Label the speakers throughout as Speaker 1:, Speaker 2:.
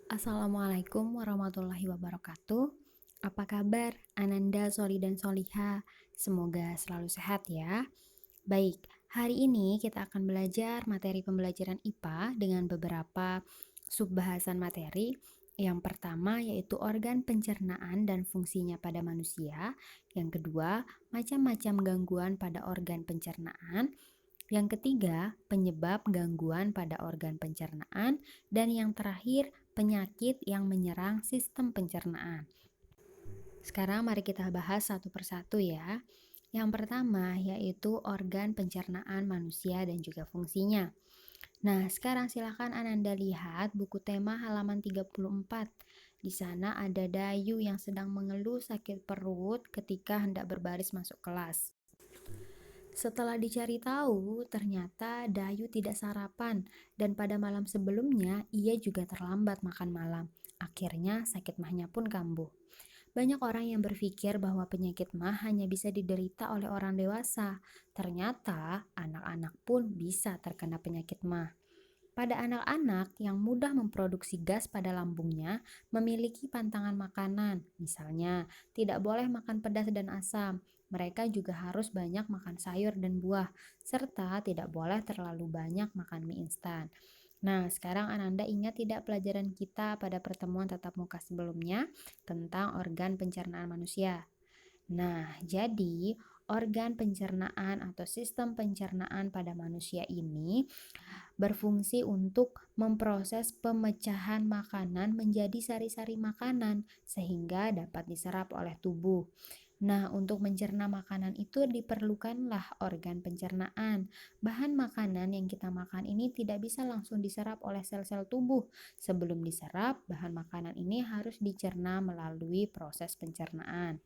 Speaker 1: Assalamualaikum warahmatullahi wabarakatuh. Apa kabar Ananda, Soli, dan Soliha? Semoga selalu sehat ya. Baik, hari ini kita akan belajar materi pembelajaran IPA dengan beberapa subbahasan materi. Yang pertama yaitu organ pencernaan dan fungsinya pada manusia. Yang kedua, macam-macam gangguan pada organ pencernaan. Yang ketiga, penyebab gangguan pada organ pencernaan. Dan yang terakhir, penyakit yang menyerang sistem pencernaan. Sekarang mari kita bahas satu persatu ya. Yang pertama yaitu organ pencernaan manusia dan juga fungsinya. Nah, sekarang silakan Ananda lihat buku tema halaman 34. Di sana ada Dayu yang sedang mengeluh sakit perut ketika hendak berbaris masuk kelas. Setelah dicari tahu, ternyata Dayu tidak sarapan dan pada malam sebelumnya ia juga terlambat makan malam. Akhirnya sakit mahnya pun kambuh. Banyak orang yang berpikir bahwa penyakit mah hanya bisa diderita oleh orang dewasa. Ternyata anak-anak pun bisa terkena penyakit mah. Pada anak-anak yang mudah memproduksi gas pada lambungnya, memiliki pantangan makanan, misalnya tidak boleh makan pedas dan asam. Mereka juga harus banyak makan sayur dan buah, serta tidak boleh terlalu banyak makan mie instan. Nah, sekarang Ananda ingat tidak pelajaran kita pada pertemuan tatap muka sebelumnya tentang organ pencernaan manusia? Nah, jadi organ pencernaan atau sistem pencernaan pada manusia ini berfungsi untuk memproses pemecahan makanan menjadi sari-sari makanan sehingga dapat diserap oleh tubuh. Nah, untuk mencerna makanan itu diperlukanlah organ pencernaan. Bahan makanan yang kita makan ini tidak bisa langsung diserap oleh sel-sel tubuh. Sebelum diserap, bahan makanan ini harus dicerna melalui proses pencernaan.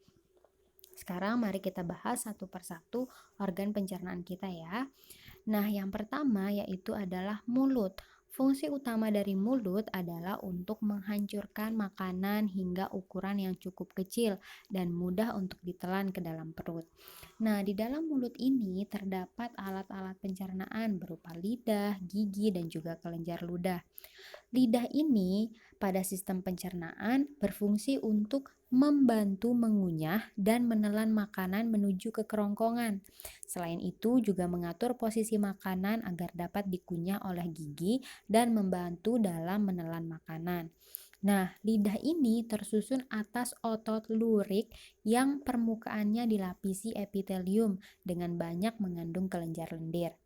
Speaker 1: Sekarang mari kita bahas satu persatu organ pencernaan kita ya. Nah, yang pertama yaitu adalah mulut. Fungsi utama dari mulut adalah untuk menghancurkan makanan hingga ukuran yang cukup kecil dan mudah untuk ditelan ke dalam perut. Nah, di dalam mulut ini terdapat alat-alat pencernaan berupa lidah, gigi, dan juga kelenjar ludah. Lidah ini pada sistem pencernaan berfungsi untuk membantu mengunyah dan menelan makanan menuju ke kerongkongan. Selain itu juga mengatur posisi makanan agar dapat dikunyah oleh gigi dan membantu dalam menelan makanan. Nah, lidah ini tersusun atas otot lurik yang permukaannya dilapisi epitelium dengan banyak mengandung kelenjar lendir.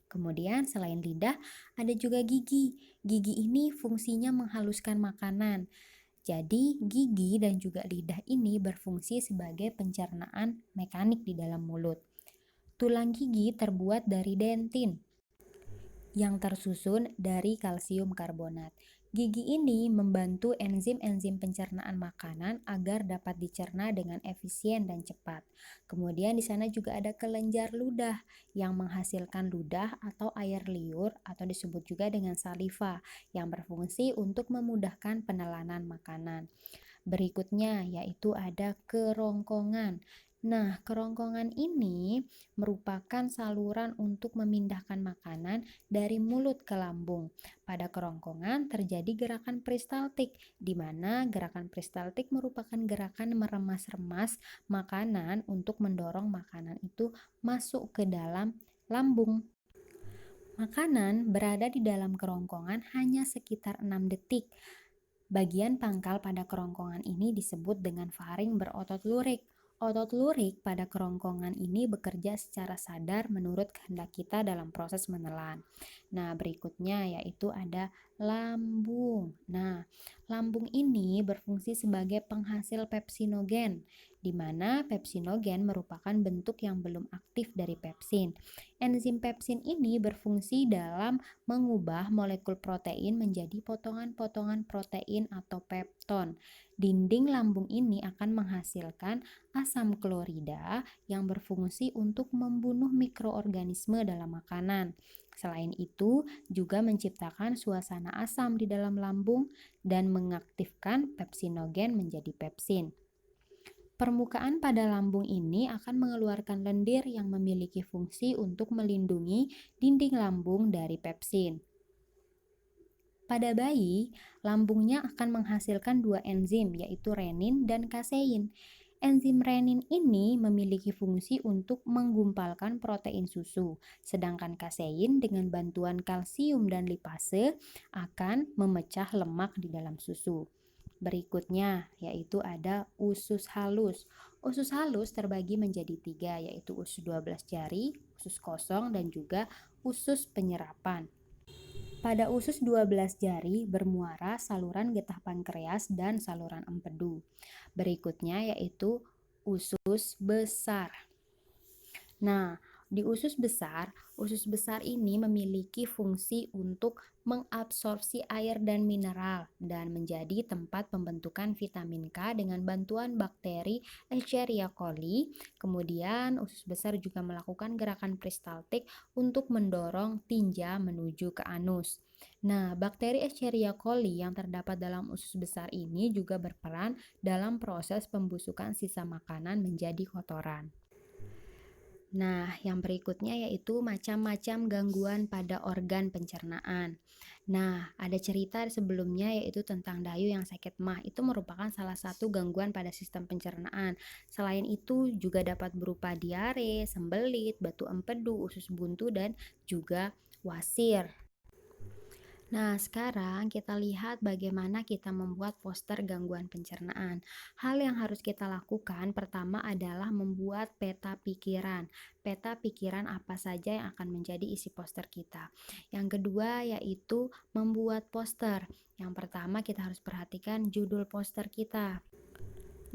Speaker 1: Kemudian selain lidah, ada juga gigi. Gigi ini fungsinya menghaluskan makanan. Jadi, gigi dan juga lidah ini berfungsi sebagai pencernaan mekanik di dalam mulut. Tulang gigi terbuat dari dentin yang tersusun dari kalsium karbonat. Gigi ini membantu enzim-enzim pencernaan makanan agar dapat dicerna dengan efisien dan cepat. Kemudian di sana juga ada kelenjar ludah yang menghasilkan ludah atau air liur atau disebut juga dengan saliva yang berfungsi untuk memudahkan penelanan makanan. Berikutnya yaitu ada kerongkongan. Nah, kerongkongan ini merupakan saluran untuk memindahkan makanan dari mulut ke lambung. Pada kerongkongan terjadi gerakan peristaltik, di mana gerakan peristaltik merupakan gerakan meremas-remas makanan untuk mendorong makanan itu masuk ke dalam lambung. Makanan berada di dalam kerongkongan hanya sekitar 6 detik. Bagian pangkal pada kerongkongan ini disebut dengan faring berotot lurik. Otot lurik pada kerongkongan ini bekerja secara sadar menurut kehendak kita dalam proses menelan. Nah, berikutnya yaitu ada lambung. Nah, lambung ini berfungsi sebagai penghasil pepsinogen, di mana pepsinogen merupakan bentuk yang belum aktif dari pepsin. Enzim pepsin ini berfungsi dalam mengubah molekul protein menjadi potongan-potongan protein atau pepton. Dinding lambung ini akan menghasilkan asam klorida yang berfungsi untuk membunuh mikroorganisme dalam makanan. Selain itu, juga menciptakan suasana asam di dalam lambung dan mengaktifkan pepsinogen menjadi pepsin. Permukaan pada lambung ini akan mengeluarkan lendir yang memiliki fungsi untuk melindungi dinding lambung dari pepsin. Pada bayi, lambungnya akan menghasilkan dua enzim, yaitu renin dan kasein. Enzim renin ini memiliki fungsi untuk menggumpalkan protein susu, sedangkan kasein dengan bantuan kalsium dan lipase akan memecah lemak di dalam susu. Berikutnya, yaitu ada usus halus. Usus halus terbagi menjadi tiga, yaitu usus 12 jari, usus kosong, dan juga usus penyerapan. Pada usus 12 jari bermuara saluran getah pankreas dan saluran empedu. Berikutnya yaitu usus besar. Nah, di usus besar ini memiliki fungsi untuk mengabsorpsi air dan mineral dan menjadi tempat pembentukan vitamin K dengan bantuan bakteri Escherichia coli. Kemudian, usus besar juga melakukan gerakan peristaltik untuk mendorong tinja menuju ke anus. Nah, bakteri Escherichia coli yang terdapat dalam usus besar ini juga berperan dalam proses pembusukan sisa makanan menjadi kotoran. Nah, yang berikutnya yaitu macam-macam gangguan pada organ pencernaan. Nah, ada cerita sebelumnya yaitu tentang Dayu yang sakit MAH. Itu merupakan salah satu gangguan pada sistem pencernaan. Selain itu juga dapat berupa diare, sembelit, batu empedu, usus buntu, dan juga wasir. Nah, sekarang kita lihat bagaimana kita membuat poster gangguan pencernaan. Hal yang harus kita lakukan pertama adalah membuat peta pikiran. Peta pikiran apa saja yang akan menjadi isi poster kita. Yang kedua yaitu membuat poster. Yang pertama kita harus perhatikan judul poster kita.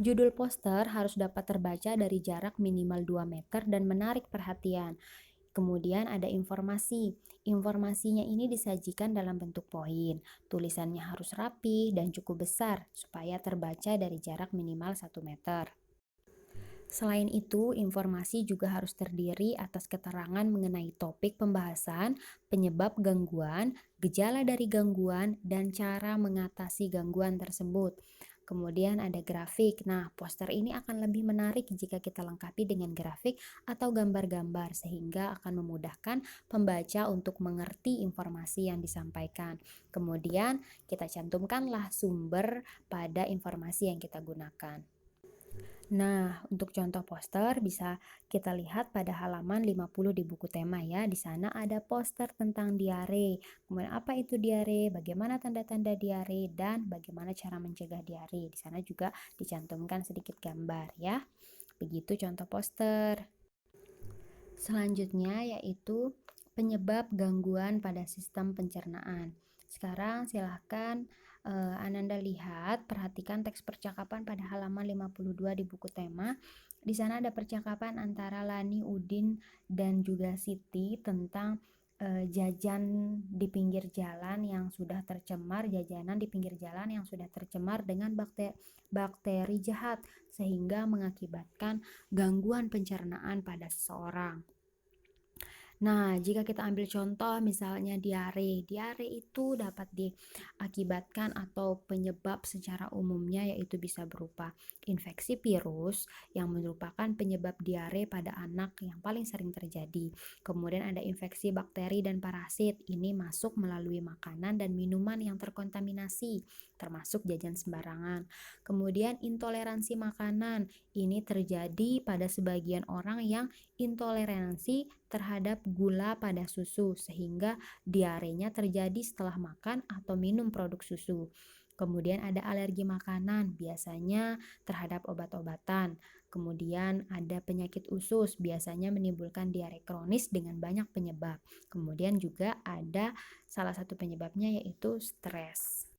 Speaker 1: Judul poster harus dapat terbaca dari jarak minimal 2 meter dan menarik perhatian. Kemudian ada informasi. Informasinya ini disajikan dalam bentuk poin. Tulisannya harus rapi dan cukup besar supaya terbaca dari jarak minimal 1 meter. Selain itu, informasi juga harus terdiri atas keterangan mengenai topik pembahasan, penyebab gangguan, gejala dari gangguan, dan cara mengatasi gangguan tersebut. Kemudian ada grafik. Nah, poster ini akan lebih menarik jika kita lengkapi dengan grafik atau gambar-gambar sehingga akan memudahkan pembaca untuk mengerti informasi yang disampaikan. Kemudian kita cantumkanlah sumber pada informasi yang kita gunakan. Nah, untuk contoh poster bisa kita lihat pada halaman 50 di buku tema ya. Di sana ada poster tentang diare. Kemudian apa itu diare, bagaimana tanda-tanda diare, dan bagaimana cara mencegah diare. Di sana juga dicantumkan sedikit gambar ya. Begitu contoh poster. Selanjutnya yaitu penyebab gangguan pada sistem pencernaan. Sekarang silahkan Ananda lihat, perhatikan teks percakapan pada halaman 52 di buku tema. Di sana ada percakapan antara Lani, Udin, dan juga Siti tentang jajan di pinggir jalan yang sudah tercemar, jajanan di pinggir jalan yang sudah tercemar dengan bakteri jahat sehingga mengakibatkan gangguan pencernaan pada seseorang. Nah, jika kita ambil contoh misalnya diare. Diare itu dapat diakibatkan atau penyebab secara umumnya yaitu bisa berupa infeksi virus yang merupakan penyebab diare pada anak yang paling sering terjadi. Kemudian ada infeksi bakteri dan parasit. Ini masuk melalui makanan dan minuman yang terkontaminasi, termasuk jajan sembarangan. Kemudian intoleransi makanan. Ini terjadi pada sebagian orang yang intoleransi terhadap gula pada susu sehingga diarenya terjadi setelah makan atau minum produk susu. Kemudian ada alergi makanan, biasanya terhadap obat-obatan. Kemudian ada penyakit usus, biasanya menimbulkan diare kronis dengan banyak penyebab. Kemudian juga ada salah satu penyebabnya yaitu stres.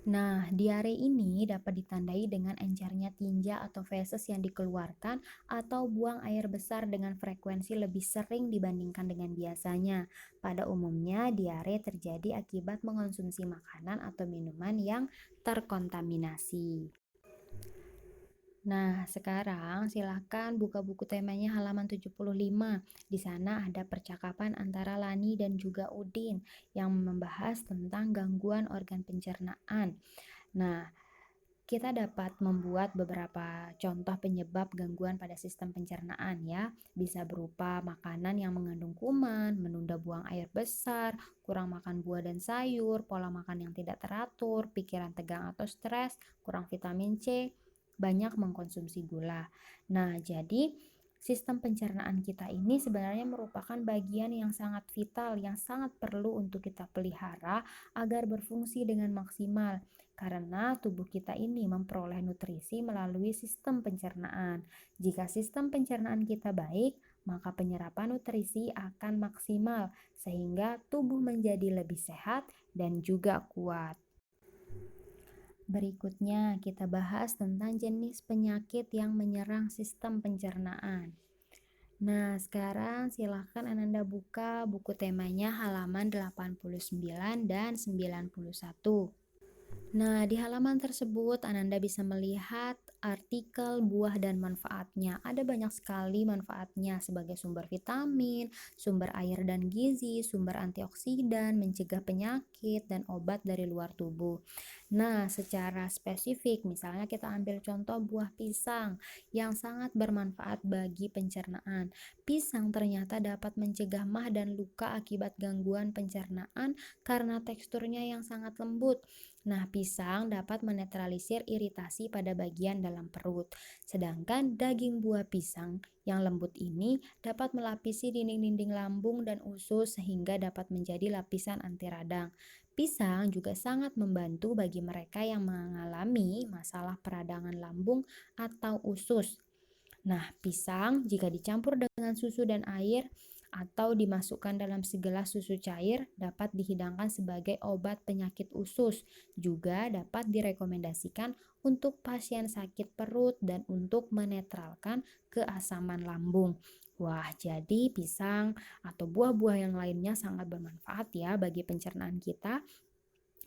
Speaker 1: Nah, diare ini dapat ditandai dengan encernya tinja atau feses yang dikeluarkan atau buang air besar dengan frekuensi lebih sering dibandingkan dengan biasanya. Pada umumnya, diare terjadi akibat mengonsumsi makanan atau minuman yang terkontaminasi. Nah, sekarang silakan buka buku temanya halaman 75. Di sana ada percakapan antara Lani dan juga Udin yang membahas tentang gangguan organ pencernaan. Nah, kita dapat membuat beberapa contoh penyebab gangguan pada sistem pencernaan ya. Bisa berupa makanan yang mengandung kuman, menunda buang air besar, kurang makan buah dan sayur, pola makan yang tidak teratur, pikiran tegang atau stres, kurang vitamin C, banyak mengkonsumsi gula. Nah, jadi sistem pencernaan kita ini sebenarnya merupakan bagian yang sangat vital, yang sangat perlu untuk kita pelihara agar berfungsi dengan maksimal. Karena tubuh kita ini memperoleh nutrisi melalui sistem pencernaan. Jika sistem pencernaan kita baik, maka penyerapan nutrisi akan maksimal, sehingga tubuh menjadi lebih sehat dan juga kuat. Berikutnya, kita bahas tentang jenis penyakit yang menyerang sistem pencernaan. Nah, sekarang silahkan Ananda buka buku temanya halaman 89 dan 91. Nah, di halaman tersebut Ananda bisa melihat artikel buah dan manfaatnya. Ada banyak sekali manfaatnya sebagai sumber vitamin, sumber air dan gizi, sumber antioksidan, mencegah penyakit, dan obat dari luar tubuh. Nah, secara spesifik, misalnya kita ambil contoh buah pisang yang sangat bermanfaat bagi pencernaan. Pisang ternyata dapat mencegah mah dan luka akibat gangguan pencernaan karena teksturnya yang sangat lembut. Nah, pisang dapat menetralisir iritasi pada bagian dalam perut. Sedangkan daging buah pisang yang lembut ini dapat melapisi dinding-dinding lambung dan usus sehingga dapat menjadi lapisan anti radang. Pisang juga sangat membantu bagi mereka yang mengalami masalah peradangan lambung atau usus. Nah, pisang jika dicampur dengan susu dan air atau dimasukkan dalam segelas susu cair dapat dihidangkan sebagai obat penyakit usus. Juga dapat direkomendasikan untuk pasien sakit perut dan untuk menetralkan keasaman lambung. Wah, jadi pisang atau buah-buah yang lainnya sangat bermanfaat ya bagi pencernaan kita.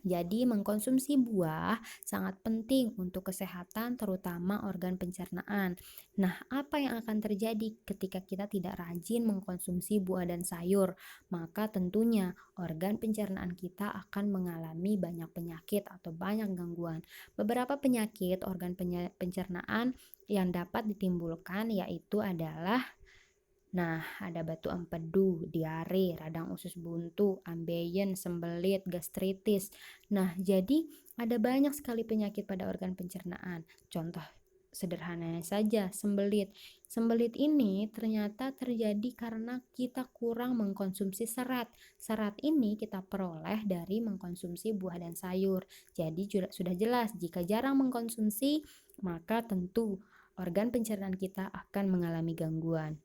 Speaker 1: Jadi, mengkonsumsi buah sangat penting untuk kesehatan, terutama organ pencernaan. Nah, apa yang akan terjadi ketika kita tidak rajin mengkonsumsi buah dan sayur? Maka tentunya organ pencernaan kita akan mengalami banyak penyakit atau banyak gangguan. Beberapa penyakit organ pencernaan yang dapat ditimbulkan yaitu adalah ada batu empedu, diare, radang usus buntu, ambeien, sembelit, gastritis. Nah, jadi ada banyak sekali penyakit pada organ pencernaan. Contoh sederhananya saja, sembelit. Sembelit ini ternyata terjadi karena kita kurang mengkonsumsi serat. Serat ini kita peroleh dari mengkonsumsi buah dan sayur. Jadi sudah jelas jika jarang mengkonsumsi, maka tentu organ pencernaan kita akan mengalami gangguan.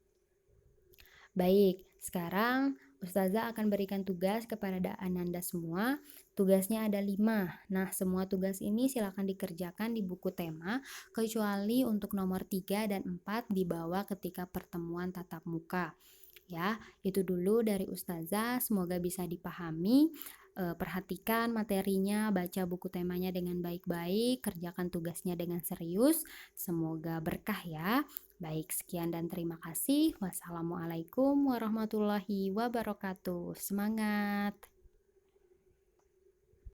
Speaker 1: Baik, sekarang Ustazah akan berikan tugas kepada Ananda semua. Tugasnya ada 5. Nah, semua tugas ini silakan dikerjakan di buku tema, kecuali untuk nomor 3 dan 4 dibawa ketika pertemuan tatap muka. Ya, itu dulu dari Ustazah. Semoga bisa dipahami. Perhatikan materinya, baca buku temanya dengan baik-baik, kerjakan tugasnya dengan serius. Semoga berkah ya. Baik, sekian dan terima kasih. Wassalamualaikum warahmatullahi wabarakatuh. Semangat!